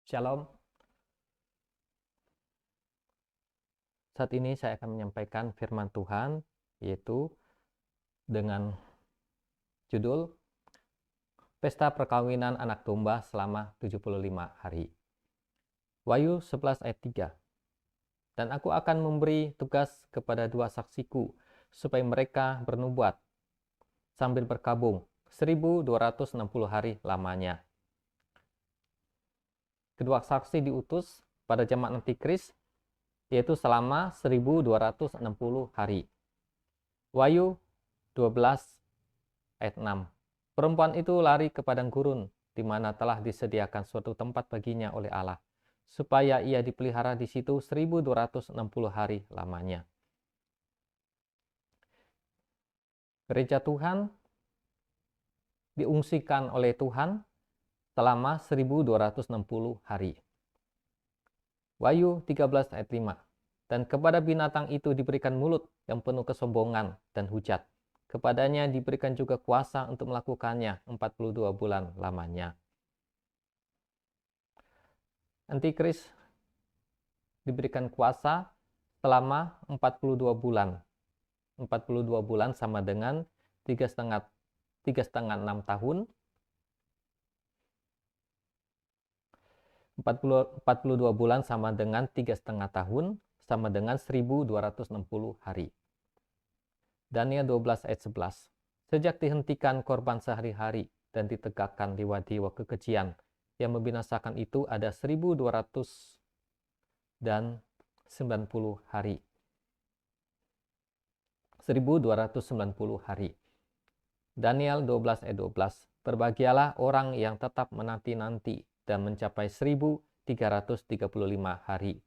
Shalom. Saat ini saya akan menyampaikan firman Tuhan, yaitu dengan judul Pesta Perkawinan Anak Domba selama 75 hari. Wahyu 11 ayat 3. Dan aku akan memberi tugas kepada dua saksiku, supaya mereka bernubuat sambil berkabung 1260 hari lamanya. Kedua saksi diutus pada zaman Antikris, yaitu selama 1260 hari. Wahyu 12 ayat 6. Perempuan itu lari ke padang gurun, di mana telah disediakan suatu tempat baginya oleh Allah, supaya ia dipelihara di situ 1260 hari lamanya. Gereja Tuhan diungsikan oleh Tuhan selama 1260 hari. Wahyu 13 ayat 5. Dan kepada binatang itu diberikan mulut yang penuh kesombongan dan hujat. Kepadanya diberikan juga kuasa untuk melakukannya 42 bulan lamanya. Antikris diberikan kuasa selama 42 bulan. 42 bulan sama dengan 3,5 tahun. 42 bulan sama dengan 3,5 tahun, sama dengan 1260 hari. Daniel 12 ayat 11. Sejak dihentikan korban sehari-hari dan ditegakkan dewa-dewa kekejian yang membinasakan itu ada 1290 hari. 1290 hari. Daniel 12 ayat 12. Berbahagialah orang yang tetap menanti-nanti dan mencapai 1335 hari.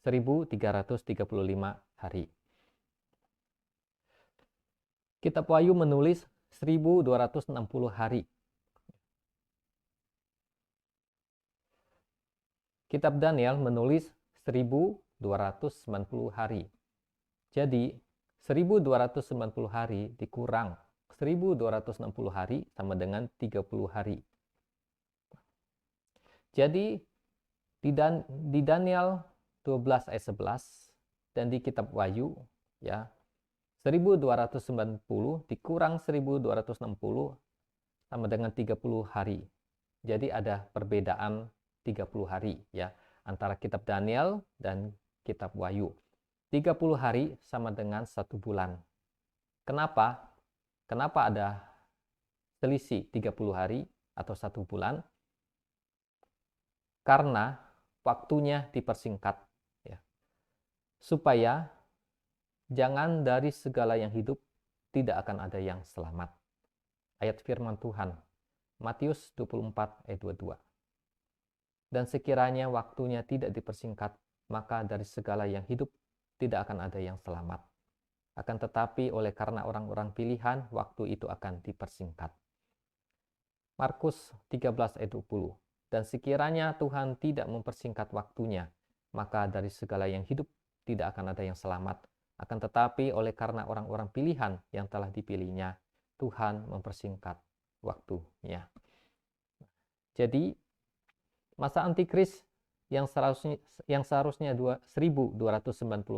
1335 hari. Kitab Wahyu menulis 1260 hari. Kitab Daniel menulis 1290 hari. Jadi 1290 hari dikurang 1260 hari sama dengan 30 hari. Jadi di Daniel 12 ayat 11 dan di kitab Wahyu ya 1290 dikurang 1260 sama dengan 30 hari. Jadi ada perbedaan 30 hari ya antara kitab Daniel dan kitab Wahyu. 30 hari sama dengan 1 bulan. Kenapa? Kenapa ada selisih 30 hari atau 1 bulan? Karena waktunya dipersingkat ya. Supaya jangan dari segala yang hidup tidak akan ada yang selamat. Ayat firman Tuhan Matius 24 ayat 22. Dan sekiranya waktunya tidak dipersingkat, maka dari segala yang hidup tidak akan ada yang selamat. Akan tetapi oleh karena orang-orang pilihan, waktu itu akan dipersingkat. Markus 13 ayat 20. Dan sekiranya Tuhan tidak mempersingkat waktunya, maka dari segala yang hidup tidak akan ada yang selamat. Akan tetapi oleh karena orang-orang pilihan yang telah dipilihnya, Tuhan mempersingkat waktunya. Jadi masa antikris yang seharusnya 1290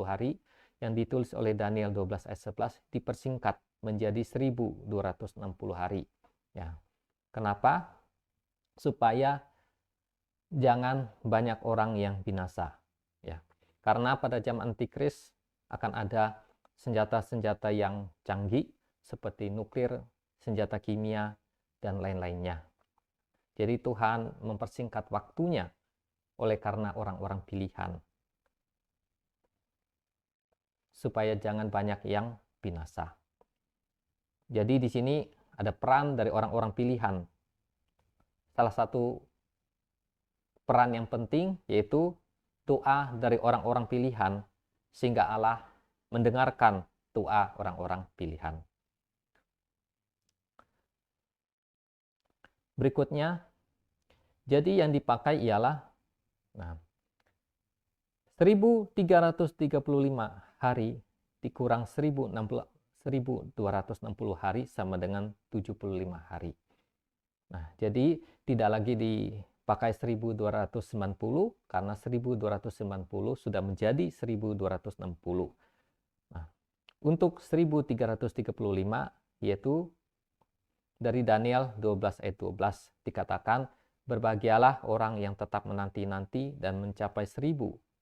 hari yang ditulis oleh Daniel 12 ayat 11 dipersingkat menjadi 1260 hari. Ya. Kenapa? Supaya jangan banyak orang yang binasa. Ya. Karena pada zaman antikris akan ada senjata-senjata yang canggih seperti nuklir, senjata kimia, dan lain-lainnya. Jadi Tuhan mempersingkat waktunya oleh karena orang-orang pilihan. Supaya jangan banyak yang binasa. Jadi di sini ada peran dari orang-orang pilihan. Salah satu peran yang penting yaitu doa dari orang-orang pilihan sehingga Allah mendengarkan doa orang-orang pilihan. Berikutnya, jadi yang dipakai ialah 1335 hari dikurang 1260 hari sama dengan 75 hari. Nah, jadi tidak lagi pakai 1290 karena 1290 sudah menjadi 1260. Nah, untuk 1335 yaitu dari Daniel 12 ayat 12 dikatakan, berbahagialah orang yang tetap menanti-nanti dan mencapai 1335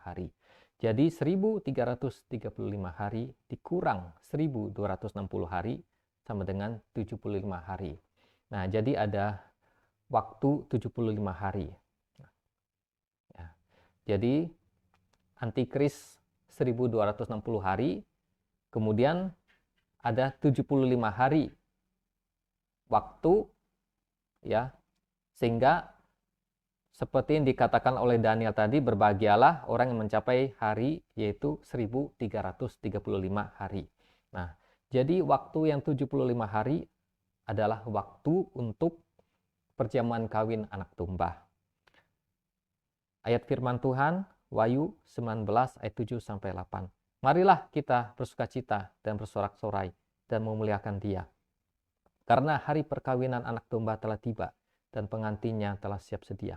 hari. Jadi 1335 hari dikurang 1260 hari sama dengan 75 hari. Nah, jadi ada waktu 75 hari. Ya. Jadi antikris 1260 hari, kemudian ada 75 hari waktu, ya, sehingga seperti yang dikatakan oleh Daniel tadi, berbahagialah orang yang mencapai hari yaitu 1335 hari. Nah, jadi waktu yang 75 hari adalah waktu untuk perjamuan kawin anak domba. Ayat firman Tuhan, Wahyu 19 ayat 7 sampai 8. Marilah kita bersukacita dan bersorak-sorai dan memuliakan Dia. Karena hari perkawinan anak domba telah tiba dan pengantinnya telah siap sedia.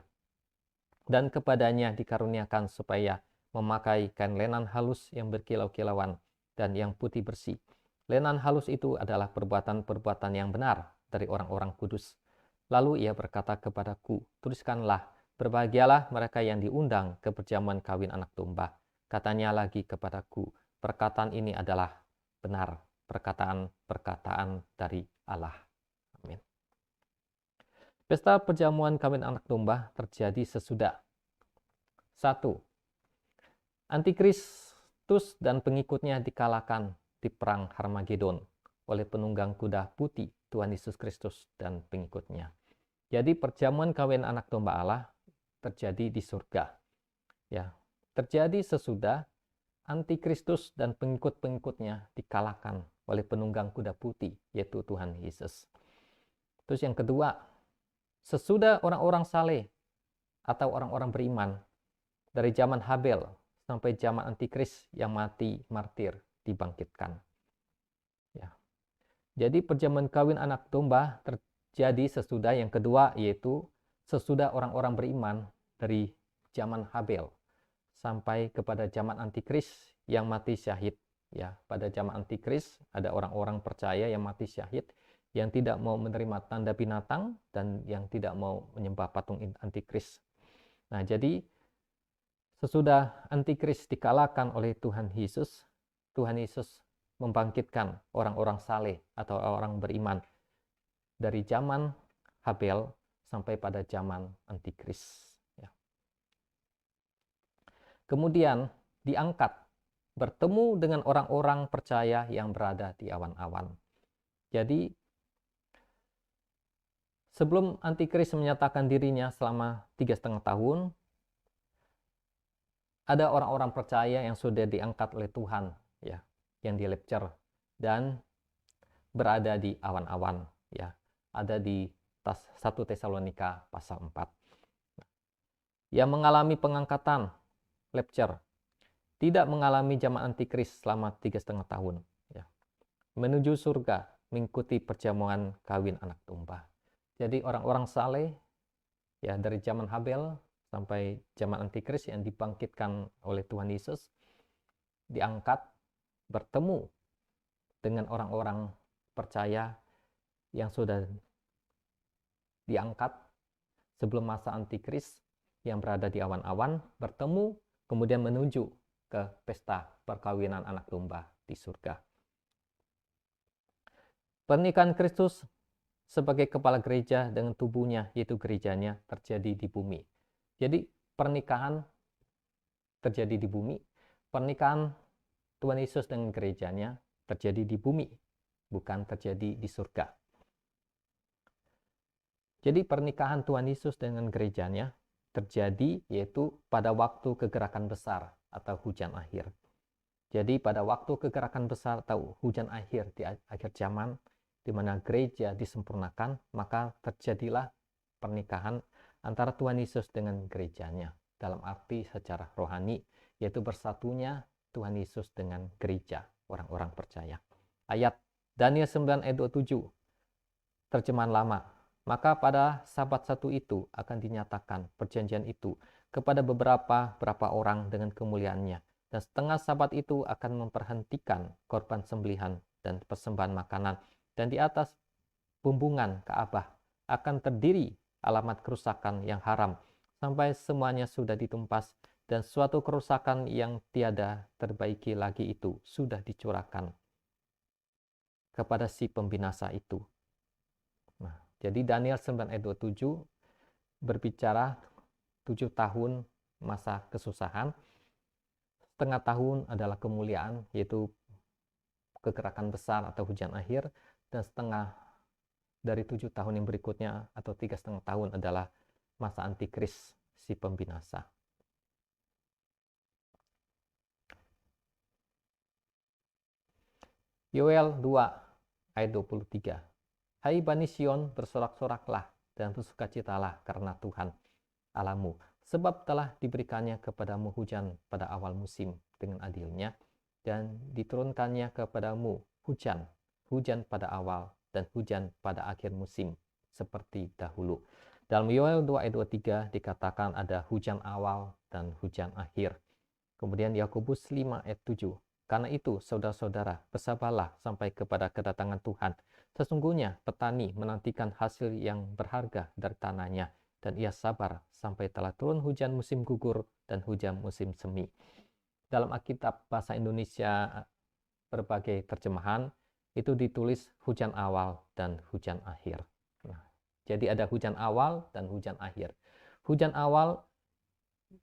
Dan kepadanya dikaruniakan supaya memakai kain lenan halus yang berkilau-kilauan dan yang putih bersih. Lenan halus itu adalah perbuatan-perbuatan yang benar dari orang-orang kudus. Lalu ia berkata kepadaku, tuliskanlah, berbahagialah mereka yang diundang ke perjamuan kawin anak domba. Katanya lagi kepadaku, perkataan ini adalah benar, perkataan-perkataan dari Allah. Amin. Pesta perjamuan kawin anak domba terjadi sesudah 1. Antikristus dan pengikutnya dikalahkan di perang Harmagedon oleh penunggang kuda putih Tuhan Yesus Kristus dan pengikutnya. Jadi perjamuan kawin anak domba Allah terjadi di surga. Ya, terjadi sesudah Antikristus dan pengikut-pengikutnya dikalahkan oleh penunggang kuda putih, yaitu Tuhan Yesus. Terus yang kedua, sesudah orang-orang saleh atau orang-orang beriman dari zaman Habel sampai zaman Antikris yang mati martir dibangkitkan. Ya. Jadi perjamuan kawin anak domba terjadi sesudah yang kedua, yaitu sesudah orang-orang beriman dari zaman Habel sampai kepada zaman Antikris yang mati syahid. Ya, pada zaman Antikris ada orang-orang percaya yang mati syahid, yang tidak mau menerima tanda binatang dan yang tidak mau menyembah patung Antikris. Nah, jadi sesudah Antikris dikalahkan oleh Tuhan Yesus membangkitkan orang-orang saleh atau orang beriman dari zaman Habel sampai pada zaman Antikris. Kemudian diangkat, bertemu dengan orang-orang percaya yang berada di awan-awan. Jadi, sebelum Antikris menyatakan dirinya selama 3,5 tahun, ada orang-orang percaya yang sudah diangkat oleh Tuhan, ya, yang di rapture dan berada di awan-awan, ya, ada di 1 Tesalonika pasal 4. Yang mengalami pengangkatan rapture, tidak mengalami zaman Antikris selama 3,5 tahun, ya, menuju surga mengikuti perjamuan kawin anak domba. Jadi orang-orang saleh, ya, dari zaman Habel sampai zaman Antikris yang dibangkitkan oleh Tuhan Yesus diangkat, bertemu dengan orang-orang percaya yang sudah diangkat sebelum masa Antikris yang berada di awan-awan, bertemu kemudian menuju ke pesta perkawinan anak domba di surga. Pernikahan Kristus sebagai kepala gereja dengan tubuhnya, yaitu gerejanya, terjadi di bumi. Jadi pernikahan terjadi di bumi, pernikahan Tuhan Yesus dengan gerejanya terjadi di bumi, bukan terjadi di surga. Jadi pernikahan Tuhan Yesus dengan gerejanya terjadi yaitu pada waktu kegerakan besar atau hujan akhir. Jadi pada waktu kegerakan besar atau hujan akhir di akhir zaman, di mana gereja disempurnakan, maka terjadilah pernikahan antara Tuhan Yesus dengan gerejanya, dalam arti secara rohani, yaitu bersatunya Tuhan Yesus dengan gereja, orang-orang percaya. Ayat Daniel 9 ayat 27, terjemahan lama, Maka pada Sabat satu itu akan dinyatakan perjanjian itu kepada beberapa orang dengan kemuliaannya. Dan setengah Sabat itu akan memperhentikan korban sembelihan dan persembahan makanan. Dan di atas bumbungan Ka'bah akan terdiri alamat kerusakan yang haram sampai semuanya sudah ditumpas dan suatu kerusakan yang tiada terbaiki lagi itu sudah dicurahkan kepada si pembinasa itu. Nah, jadi Daniel 9 ayat 27 berbicara 7 tahun masa kesusahan, setengah tahun adalah kemuliaan, yaitu kegerakan besar atau hujan akhir, dan setengah dari 7 tahun yang berikutnya atau 3,5 tahun adalah masa antikris, si pembinasa. Yoel 2 ayat 23. Hai Bani Sion, bersorak-soraklah dan bersukacitalah karena Tuhan Allahmu, sebab telah diberikannya kepadamu hujan pada awal musim dengan adilnya, dan diturunkannya kepadamu hujan pada awal dan hujan pada akhir musim seperti dahulu. Dalam Yoel 2 ayat 23 dikatakan ada hujan awal dan hujan akhir. Kemudian Yakobus 5 ayat 7. Karena itu, saudara-saudara, bersabarlah sampai kepada kedatangan Tuhan. Sesungguhnya petani menantikan hasil yang berharga dari tanahnya, dan ia sabar sampai telah turun hujan musim gugur dan hujan musim semi. Dalam Alkitab bahasa Indonesia berbagai terjemahan, itu ditulis hujan awal dan hujan akhir. Nah, jadi ada hujan awal dan hujan akhir. Hujan awal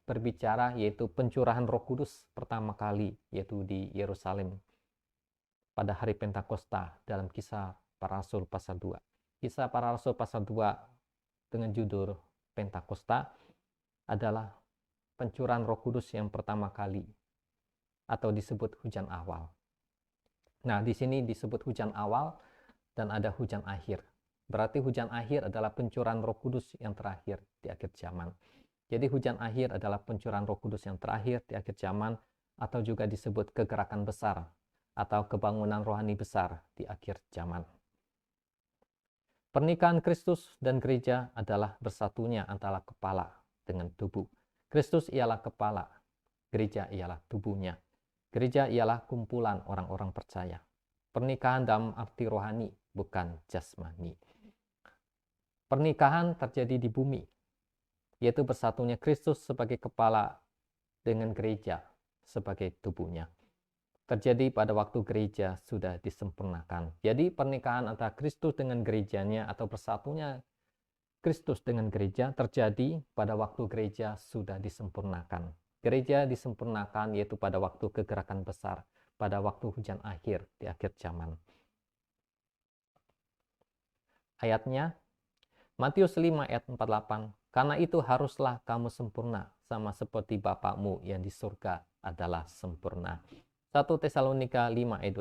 berbicara yaitu pencurahan Roh Kudus pertama kali, yaitu di Yerusalem pada hari Pentakosta dalam Kisah Para Rasul pasal 2. Kisah Para Rasul pasal 2 dengan judul Pentakosta adalah pencurahan Roh Kudus yang pertama kali atau disebut hujan awal. Nah, di sini disebut hujan awal dan ada hujan akhir. Berarti hujan akhir adalah pencurahan Roh Kudus yang terakhir di akhir zaman. Jadi hujan akhir adalah pencurahan Roh Kudus yang terakhir di akhir zaman, atau juga disebut kegerakan besar atau kebangunan rohani besar di akhir zaman. Pernikahan Kristus dan gereja adalah bersatunya antara kepala dengan tubuh. Kristus ialah kepala, gereja ialah tubuhnya. Gereja ialah kumpulan orang-orang percaya. Pernikahan dalam arti rohani, bukan jasmani. Pernikahan terjadi di bumi, yaitu bersatunya Kristus sebagai kepala dengan gereja sebagai tubuhnya. Terjadi pada waktu gereja sudah disempurnakan. Jadi pernikahan antara Kristus dengan gerejanya atau bersatunya Kristus dengan gereja terjadi pada waktu gereja sudah disempurnakan. Gereja disempurnakan yaitu pada waktu kegerakan besar, pada waktu hujan akhir di akhir zaman. Ayatnya, Matius 5 ayat 48. Karena itu haruslah kamu sempurna, sama seperti Bapakmu yang di surga adalah sempurna. 1 Tesalonika 5 ayat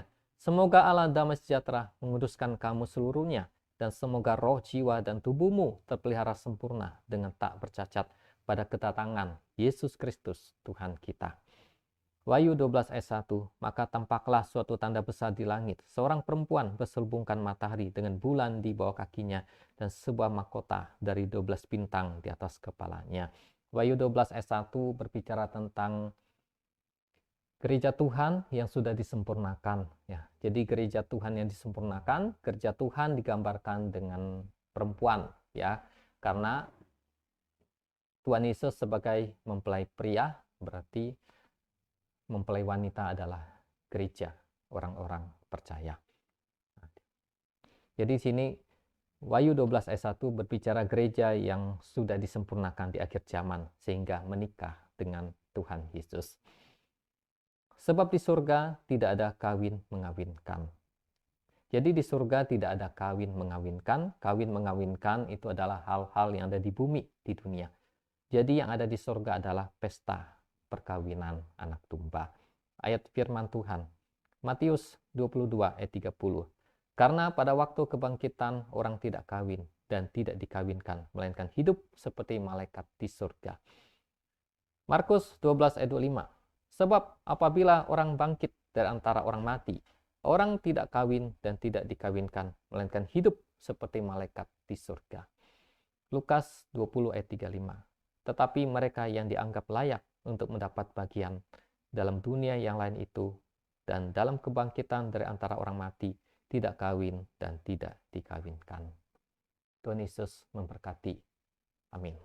23. Semoga Allah damai sejahtera menguduskan kamu seluruhnya, dan semoga roh, jiwa, dan tubuhmu terpelihara sempurna dengan tak bercacat pada kedatangan Yesus Kristus Tuhan kita. Wahyu 12 ayat 1. Maka tampaklah suatu tanda besar di langit, seorang perempuan berselubungkan matahari dengan bulan di bawah kakinya, dan sebuah mahkota dari 12 bintang di atas kepalanya. Wahyu 12 ayat 1 berbicara tentang gereja Tuhan yang sudah disempurnakan, ya. Jadi gereja Tuhan yang disempurnakan, gereja Tuhan digambarkan dengan perempuan, ya. Karena Tuhan Yesus sebagai mempelai pria, berarti mempelai wanita adalah gereja, orang-orang percaya. Jadi di sini Wahyu 12 ayat 1 berbicara gereja yang sudah disempurnakan di akhir zaman sehingga menikah dengan Tuhan Yesus. Sebab di surga tidak ada kawin mengawinkan. Jadi di surga tidak ada kawin mengawinkan. Kawin mengawinkan itu adalah hal-hal yang ada di bumi, di dunia. Jadi yang ada di surga adalah pesta perkawinan anak domba. Ayat firman Tuhan, Matius 22 ayat 30. Karena pada waktu kebangkitan orang tidak kawin dan tidak dikawinkan, melainkan hidup seperti malaikat di surga. Markus 12 ayat 25. Sebab apabila orang bangkit dari antara orang mati, orang tidak kawin dan tidak dikawinkan, melainkan hidup seperti malaikat di surga. Lukas 20 ayat 35. Tetapi mereka yang dianggap layak untuk mendapat bagian dalam dunia yang lain itu dan dalam kebangkitan dari antara orang mati tidak kawin dan tidak dikawinkan. Tuhan Yesus memberkati. Amin.